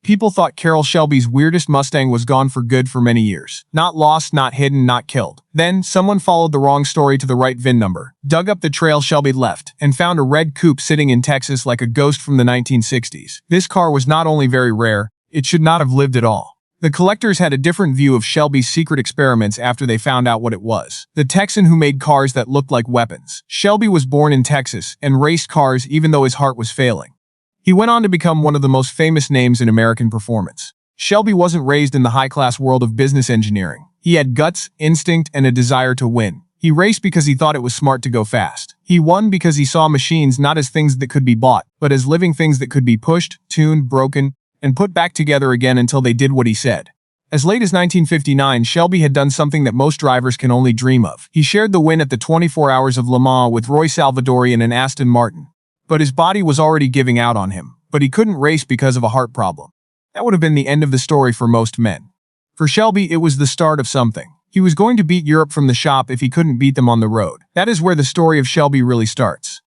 People thought Carol Shelby's weirdest Mustang was gone for good for many years. Not lost, not hidden, not killed. Then, someone followed the wrong story to the right VIN number, dug up the trail Shelby left, and found a red coupe sitting in Texas like a ghost from the 1960s. This car was not only very rare, it should not have lived at all. The collectors had a different view of Shelby's secret experiments after they found out what it was. The Texan who made cars that looked like weapons. Shelby was born in Texas and raced cars even though his heart was failing. He went on to become one of the most famous names in American performance. Shelby wasn't raised in the high-class world of business engineering. He had guts, instinct, and a desire to win. He raced because he thought it was smart to go fast. He won because he saw machines not as things that could be bought, but as living things that could be pushed, tuned, broken, and put back together again until they did what he said. As late as 1959, Shelby had done something that most drivers can only dream of. He shared the win at the 24 Hours of Le Mans with Roy Salvadori in an Aston Martin. But his body was already giving out on him. But he couldn't race because of a heart problem. That would have been the end of the story for most men. For Shelby, it was the start of something. He was going to beat Europe from the shop if he couldn't beat them on the road. That is where the story of Shelby really starts.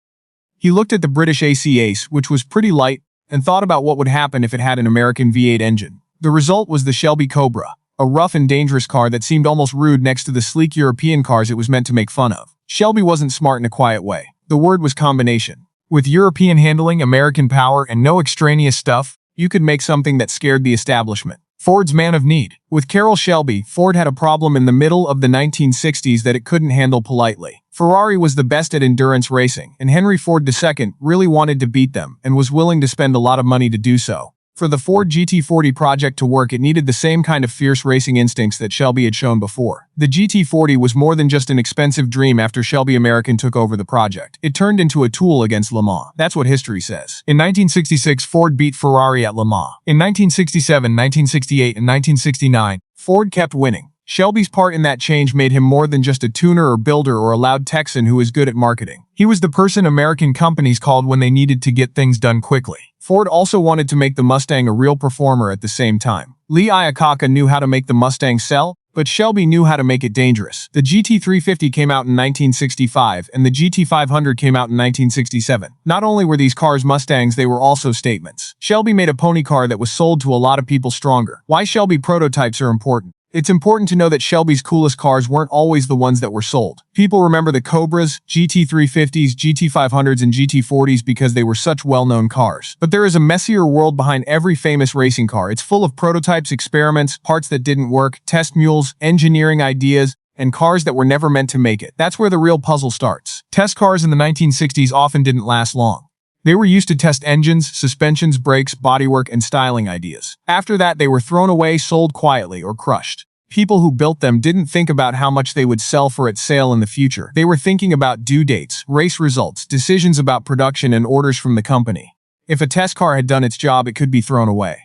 He looked at the British AC Ace, which was pretty light, and thought about what would happen if it had an American V8 engine. The result was the Shelby Cobra, a rough and dangerous car that seemed almost rude next to the sleek European cars it was meant to make fun of. Shelby wasn't smart in a quiet way. The word was combination. With European handling, American power, and no extraneous stuff, you could make something that scared the establishment. Ford's man of need. With Carroll Shelby, Ford had a problem in the middle of the 1960s that it couldn't handle politely. Ferrari was the best at endurance racing, and Henry Ford II really wanted to beat them and was willing to spend a lot of money to do so. For the Ford GT40 project to work, it needed the same kind of fierce racing instincts that Shelby had shown before. The GT40 was more than just an expensive dream after Shelby American took over the project. It turned into a tool against Le Mans. That's what history says. In 1966, Ford beat Ferrari at Le Mans. In 1967, 1968, and 1969, Ford kept winning. Shelby's part in that change made him more than just a tuner or builder or a loud Texan who was good at marketing. He was the person American companies called when they needed to get things done quickly. Ford also wanted to make the Mustang a real performer at the same time. Lee Iacocca knew how to make the Mustang sell, but Shelby knew how to make it dangerous. The GT350 came out in 1965, and the GT500 came out in 1967. Not only were these cars Mustangs, they were also statements. Shelby made a pony car that was sold to a lot of people stronger. Why Shelby prototypes are important. It's important to know that Shelby's coolest cars weren't always the ones that were sold. People remember the Cobras, GT350s, GT500s, and GT40s because they were such well-known cars. But there is a messier world behind every famous racing car. It's full of prototypes, experiments, parts that didn't work, test mules, engineering ideas, and cars that were never meant to make it. That's where the real puzzle starts. Test cars in the 1960s often didn't last long. They were used to test engines, suspensions, brakes, bodywork, and styling ideas. After that, they were thrown away, sold quietly, or crushed. People who built them didn't think about how much they would sell for at sale in the future. They were thinking about due dates, race results, decisions about production, and orders from the company. If a test car had done its job, it could be thrown away.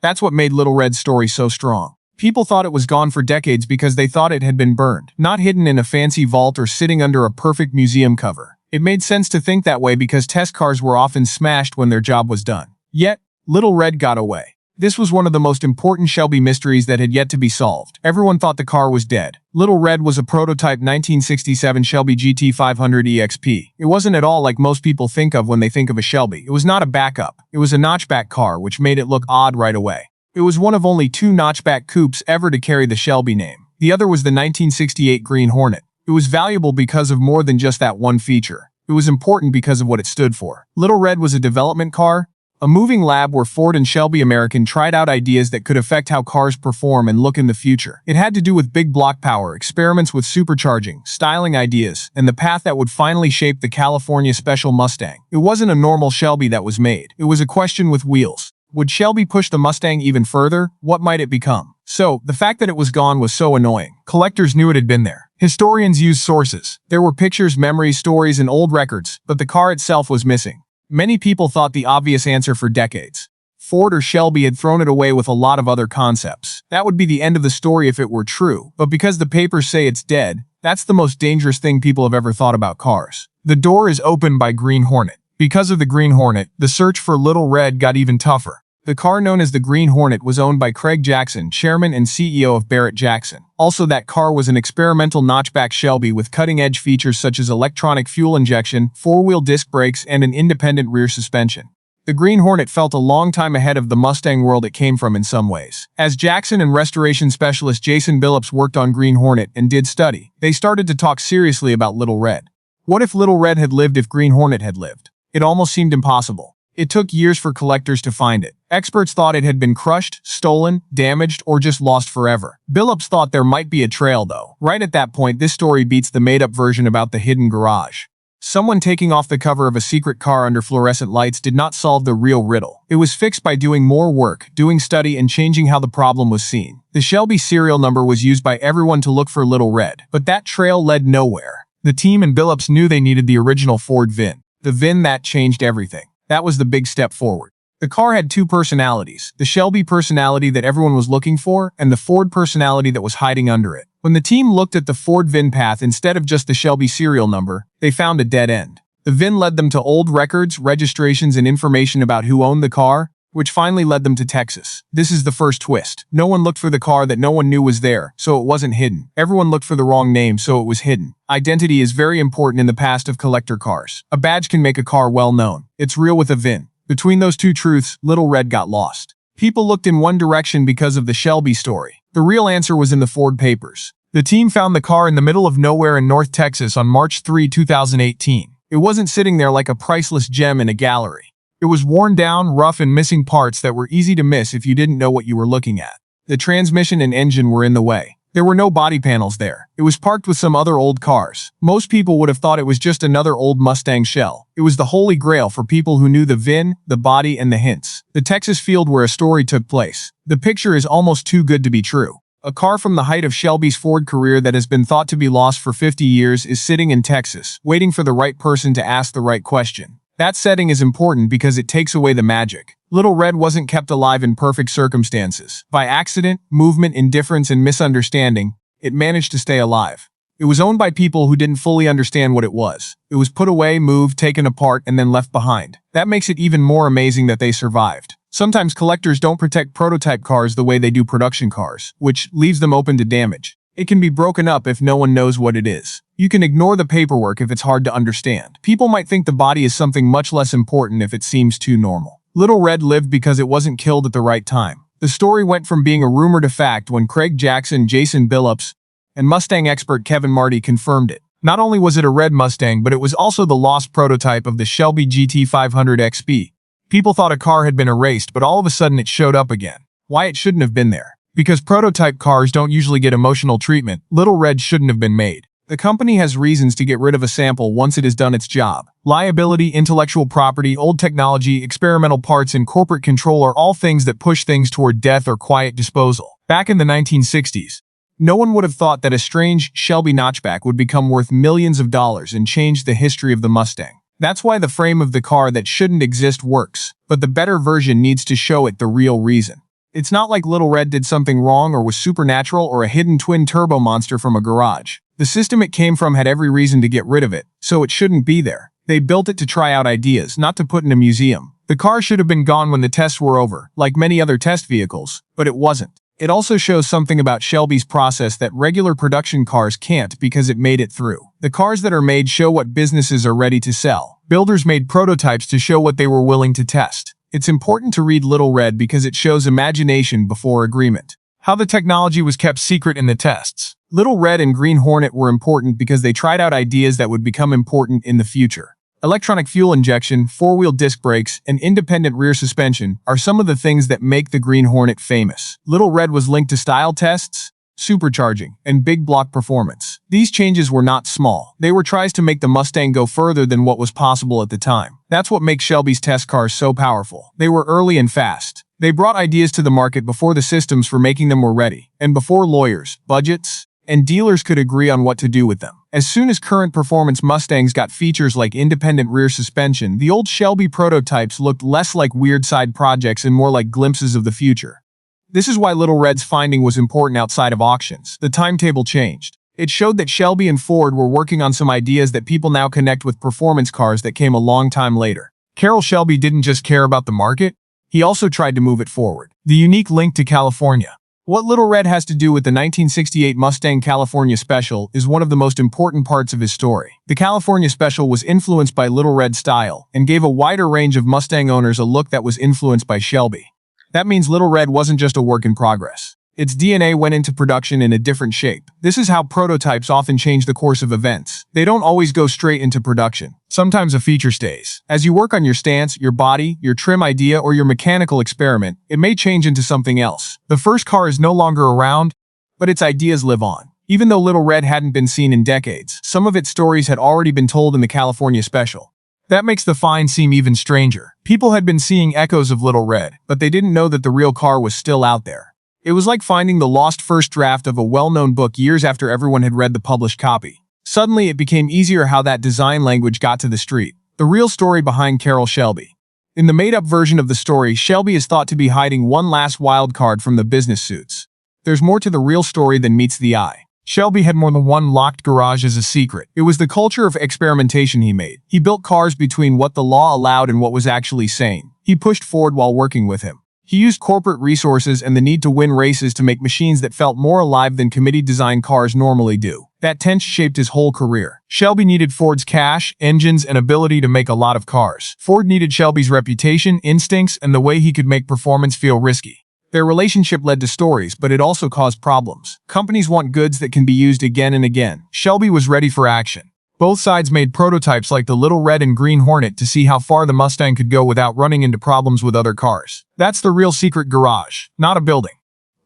That's what made Little Red's story so strong. People thought it was gone for decades because they thought it had been burned, not hidden in a fancy vault or sitting under a perfect museum cover. It made sense to think that way because test cars were often smashed when their job was done. Yet, Little Red got away. This was one of the most important Shelby mysteries that had yet to be solved. Everyone thought the car was dead. Little Red was a prototype 1967 Shelby GT500 EXP. It wasn't at all like most people think of when they think of a Shelby. It was not a backup. It was a notchback car, which made it look odd right away. It was one of only 2 notchback coupes ever to carry the Shelby name. The other was the 1968 Green Hornet. It was valuable because of more than just that one feature. It was important because of what it stood for. Little Red was a development car, a moving lab where Ford and Shelby American tried out ideas that could affect how cars perform and look in the future. It had to do with big block power, experiments with supercharging, styling ideas, and the path that would finally shape the California Special Mustang. It wasn't a normal Shelby that was made. It was a question with wheels. Would Shelby push the Mustang even further? What might it become? So, the fact that it was gone was so annoying. Collectors knew it had been there. Historians used sources. There were pictures, memories, stories, and old records, but the car itself was missing. Many people thought the obvious answer for decades. Ford or Shelby had thrown it away with a lot of other concepts. That would be the end of the story if it were true, but because the papers say it's dead, that's the most dangerous thing people have ever thought about cars. The door is opened by Green Hornet. Because of the Green Hornet, the search for Little Red got even tougher. The car known as the Green Hornet was owned by Craig Jackson, chairman and CEO of Barrett Jackson. Also, that car was an experimental notchback Shelby with cutting-edge features such as electronic fuel injection, 4-wheel disc brakes, and an independent rear suspension. The Green Hornet felt a long time ahead of the Mustang world it came from in some ways. As Jackson and restoration specialist Jason Billups worked on Green Hornet and did study, they started to talk seriously about Little Red. What if Little Red had lived if Green Hornet had lived? It almost seemed impossible. It took years for collectors to find it. Experts thought it had been crushed, stolen, damaged, or just lost forever. Billups thought there might be a trail though. Right at that point, this story beats the made-up version about the hidden garage. Someone taking off the cover of a secret car under fluorescent lights did not solve the real riddle. It was fixed by doing more work, doing study, and changing how the problem was seen. The Shelby serial number was used by everyone to look for Little Red, but that trail led nowhere. The team and Billups knew they needed the original Ford VIN. The VIN that changed everything. That was the big step forward. The car had two personalities, the Shelby personality that everyone was looking for, and the Ford personality that was hiding under it. When the team looked at the Ford VIN path instead of just the Shelby serial number, they found a dead end. The VIN led them to old records, registrations, and information about who owned the car, which finally led them to Texas. This is the first twist. No one looked for the car that no one knew was there, so it wasn't hidden. Everyone looked for the wrong name, so it was hidden. Identity is very important in the past of collector cars. A badge can make a car well known. It's real with a VIN. Between those two truths, Little Red got lost. People looked in one direction because of the Shelby story. The real answer was in the Ford papers. The team found the car in the middle of nowhere in North Texas on March 3, 2018. It wasn't sitting there like a priceless gem in a gallery. It was worn down, rough, and missing parts that were easy to miss if you didn't know what you were looking at. The transmission and engine were in the way. There were no body panels there. It was parked with some other old cars. Most people would have thought it was just another old Mustang shell. It was the holy grail for people who knew the VIN, the body, and the hints. The Texas field where a story took place. The picture is almost too good to be true. A car from the height of Shelby's Ford career that has been thought to be lost for 50 years is sitting in Texas, waiting for the right person to ask the right question. That setting is important because it takes away the magic. Little Red wasn't kept alive in perfect circumstances. By accident, movement, indifference, and misunderstanding, it managed to stay alive. It was owned by people who didn't fully understand what it was. It was put away, moved, taken apart, and then left behind. That makes it even more amazing that they survived. Sometimes collectors don't protect prototype cars the way they do production cars, which leaves them open to damage. It can be broken up if no one knows what it is. You can ignore the paperwork if it's hard to understand. People might think the body is something much less important if it seems too normal. Little Red lived because it wasn't killed at the right time. The story went from being a rumor to fact when Craig Jackson, Jason Billups, and Mustang expert Kevin Marty confirmed it. Not only was it a red Mustang, but it was also the lost prototype of the Shelby GT500 XP. People thought a car had been erased, but all of a sudden it showed up again. Why it shouldn't have been there? Because prototype cars don't usually get emotional treatment, Little Red shouldn't have been made. The company has reasons to get rid of a sample once it has done its job. Liability, intellectual property, old technology, experimental parts, and corporate control are all things that push things toward death or quiet disposal. Back in the 1960s, no one would have thought that a strange Shelby notchback would become worth millions of dollars and change the history of the Mustang. That's why the frame of the car that shouldn't exist works, but the better version needs to show it the real reason. It's not like Little Red did something wrong or was supernatural or a hidden twin-turbo monster from a garage. The system it came from had every reason to get rid of it, so it shouldn't be there. They built it to try out ideas, not to put in a museum. The car should have been gone when the tests were over, like many other test vehicles, but it wasn't. It also shows something about Shelby's process that regular production cars can't because it made it through. The cars that are made show what businesses are ready to sell. Builders made prototypes to show what they were willing to test. It's important to read Little Red because it shows imagination before agreement. How the technology was kept secret in the tests. Little Red and Green Hornet were important because they tried out ideas that would become important in the future. Electronic fuel injection, four-wheel disc brakes, and independent rear suspension are some of the things that make the Green Hornet famous. Little Red was linked to style tests, supercharging, and big block performance. These changes were not small. They were tries to make the Mustang go further than what was possible at the time. That's what makes Shelby's test cars so powerful. They were early and fast. They brought ideas to the market before the systems for making them were ready, and before lawyers, budgets, and dealers could agree on what to do with them. As soon as current performance Mustangs got features like independent rear suspension, the old Shelby prototypes looked less like weird side projects and more like glimpses of the future. This is why Little Red's finding was important outside of auctions. The timetable changed. It showed that Shelby and Ford were working on some ideas that people now connect with performance cars that came a long time later. Carroll Shelby didn't just care about the market, he also tried to move it forward. The unique link to California. What Little Red has to do with the 1968 Mustang California Special is one of the most important parts of his story. The California Special was influenced by Little Red's style and gave a wider range of Mustang owners a look that was influenced by Shelby. That means Little Red wasn't just a work in progress. Its DNA went into production in a different shape. This is how prototypes often change the course of events. They don't always go straight into production. Sometimes a feature stays. As you work on your stance, your body, your trim idea, or your mechanical experiment, it may change into something else. The first car is no longer around, but its ideas live on. Even though Little Red hadn't been seen in decades, some of its stories had already been told in the California Special. That makes the find seem even stranger. People had been seeing echoes of Little Red, but they didn't know that the real car was still out there. It was like finding the lost first draft of a well-known book years after everyone had read the published copy. Suddenly, it became easier how that design language got to the street. The real story behind Carol Shelby. In the made-up version of the story, Shelby is thought to be hiding one last wild card from the business suits. There's more to the real story than meets the eye. Shelby had more than one locked garage as a secret. It was the culture of experimentation he made. He built cars between what the law allowed and what was actually sane. He pushed Ford while working with him. He used corporate resources and the need to win races to make machines that felt more alive than committee-designed cars normally do. That tension shaped his whole career. Shelby needed Ford's cash, engines, and ability to make a lot of cars. Ford needed Shelby's reputation, instincts, and the way he could make performance feel risky. Their relationship led to stories, but it also caused problems. Companies want goods that can be used again and again. Shelby was ready for action. Both sides made prototypes like the Little Red and Green Hornet to see how far the Mustang could go without running into problems with other cars. That's the real secret garage. Not a building,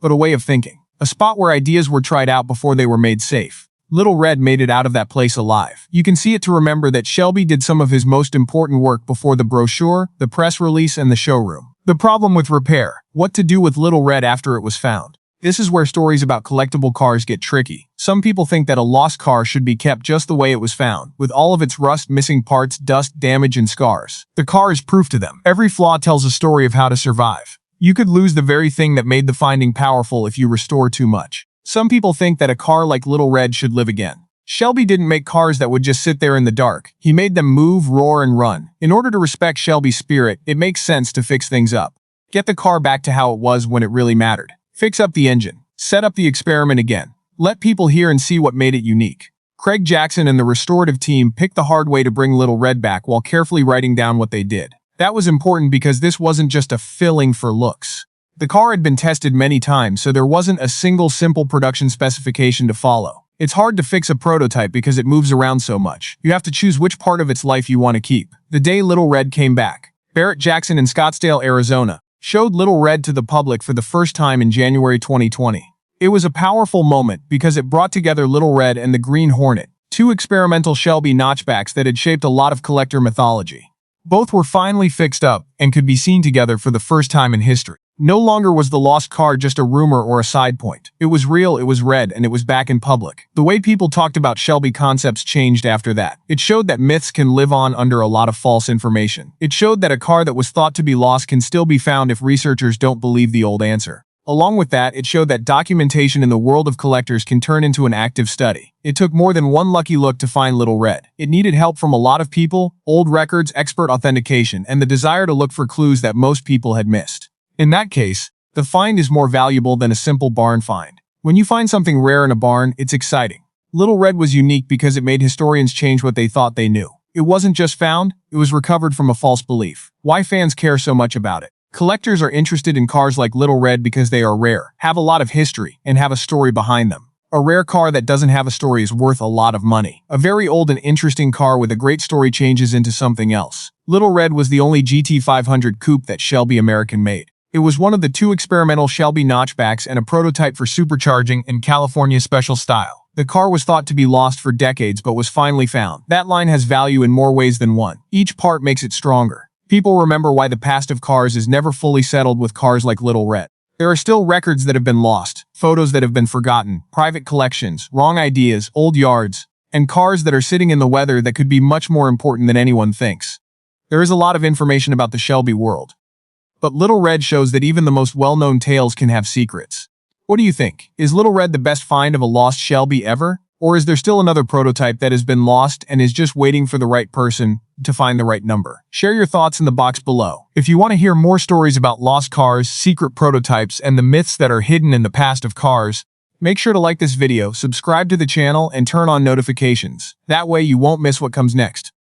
but a way of thinking. A spot where ideas were tried out before they were made safe. Little Red made it out of that place alive. You can see it to remember that Shelby did some of his most important work before the brochure, the press release, and the showroom. The problem with repair. What to do with Little Red after it was found. This is where stories about collectible cars get tricky. Some people think that a lost car should be kept just the way it was found, with all of its rust, missing parts, dust, damage, and scars. The car is proof to them. Every flaw tells a story of how to survive. You could lose the very thing that made the finding powerful if you restore too much. Some people think that a car like Little Red should live again. Shelby didn't make cars that would just sit there in the dark. He made them move, roar, and run. In order to respect Shelby's spirit, it makes sense to fix things up. Get the car back to how it was when it really mattered. Fix up the engine. Set up the experiment again. Let people hear and see what made it unique. Craig Jackson and the restorative team picked the hard way to bring Little Red back while carefully writing down what they did. That was important because this wasn't just a filling for looks. The car had been tested many times, so there wasn't a single simple production specification to follow. It's hard to fix a prototype because it moves around so much. You have to choose which part of its life you want to keep. The day Little Red came back, Barrett Jackson in Scottsdale, Arizona, showed Little Red to the public for the first time in January 2020. It was a powerful moment because it brought together Little Red and the Green Hornet, two experimental Shelby notchbacks that had shaped a lot of collector mythology. Both were finally fixed up and could be seen together for the first time in history. No longer was the lost car just a rumor or a side point. It was real, it was red, and it was back in public. The way people talked about Shelby concepts changed after that. It showed that myths can live on under a lot of false information. It showed that a car that was thought to be lost can still be found if researchers don't believe the old answer. Along with that, it showed that documentation in the world of collectors can turn into an active study. It took more than one lucky look to find Little Red. It needed help from a lot of people, old records, expert authentication, and the desire to look for clues that most people had missed. In that case, the find is more valuable than a simple barn find. When you find something rare in a barn, it's exciting. Little Red was unique because it made historians change what they thought they knew. It wasn't just found, it was recovered from a false belief. Why fans care so much about it? Collectors are interested in cars like Little Red because they are rare, have a lot of history, and have a story behind them. A rare car that doesn't have a story is worth a lot of money. A very old and interesting car with a great story changes into something else. Little Red was the only GT500 coupe that Shelby American made. It was one of the two experimental Shelby notchbacks and a prototype for supercharging in California special style. The car was thought to be lost for decades but was finally found. That line has value in more ways than one. Each part makes it stronger. People remember why the past of cars is never fully settled with cars like Little Red. There are still records that have been lost, photos that have been forgotten, private collections, wrong ideas, old yards, and cars that are sitting in the weather that could be much more important than anyone thinks. There is a lot of information about the Shelby world. But Little Red shows that even the most well-known tales can have secrets. What do you think? Is Little Red the best find of a lost Shelby ever? Or is there still another prototype that has been lost and is just waiting for the right person to find the right number? Share your thoughts in the box below. If you want to hear more stories about lost cars, secret prototypes, and the myths that are hidden in the past of cars, make sure to like this video, subscribe to the channel, and turn on notifications. That way you won't miss what comes next.